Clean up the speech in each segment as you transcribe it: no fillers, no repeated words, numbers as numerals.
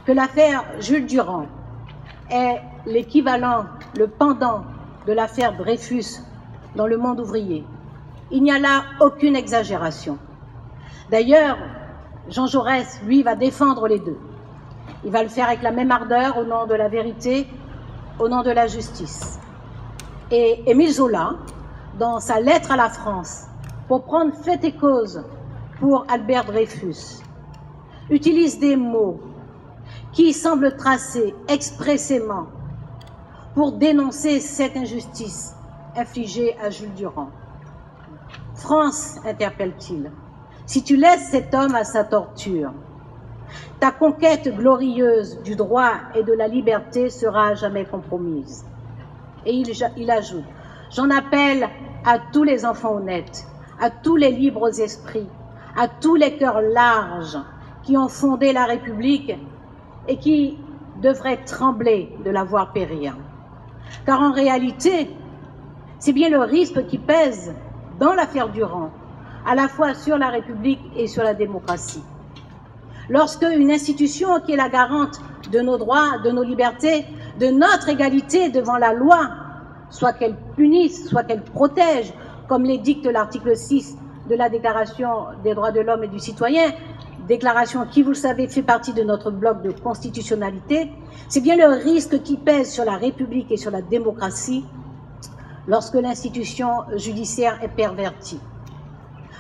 que l'affaire Jules Durand est l'équivalent, le pendant de l'affaire Dreyfus dans le monde ouvrier. Il n'y a là aucune exagération. D'ailleurs, Jean Jaurès, lui, va défendre les deux. Il va le faire avec la même ardeur au nom de la vérité, au nom de la justice. Et Émile Zola, dans sa lettre à la France, pour prendre fait et cause pour Albert Dreyfus, utilise des mots qui semblent tracés expressément pour dénoncer cette injustice infligée à Jules Durand. France, interpelle-t-il, si tu laisses cet homme à sa torture, ta conquête glorieuse du droit et de la liberté sera à jamais compromise. Et il ajoute, j'en appelle à tous les enfants honnêtes, à tous les libres esprits, à tous les cœurs larges qui ont fondé la République et qui devraient trembler de la voir périr. Car en réalité, c'est bien le risque qui pèse dans l'affaire Durand, à la fois sur la République et sur la démocratie. Lorsque une institution qui est la garante de nos droits, de nos libertés, de notre égalité devant la loi, soit qu'elle punisse, soit qu'elle protège, comme l'édicte l'article 6 de la Déclaration des droits de l'homme et du citoyen, déclaration qui, vous le savez, fait partie de notre bloc de constitutionnalité, c'est bien le risque qui pèse sur la République et sur la démocratie lorsque l'institution judiciaire est pervertie.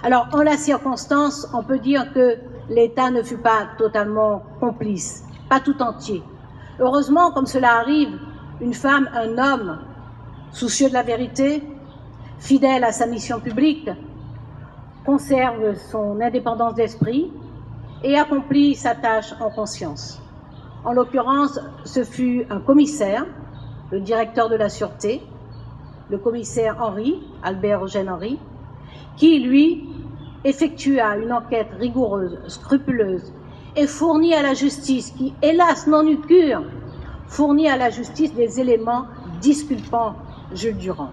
Alors, en la circonstance, on peut dire que l'État ne fut pas totalement complice, pas tout entier. Heureusement, comme cela arrive, une femme, un homme, soucieux de la vérité, fidèle à sa mission publique, conserve son indépendance d'esprit et accomplit sa tâche en conscience. En l'occurrence, ce fut un commissaire, le directeur de la Sûreté, le commissaire Henry, Albert Eugène Henry, qui, lui, effectua une enquête rigoureuse, scrupuleuse, et fournit à la justice, qui, hélas, n'en eut cure, fournit à la justice des éléments disculpant Jules Durand.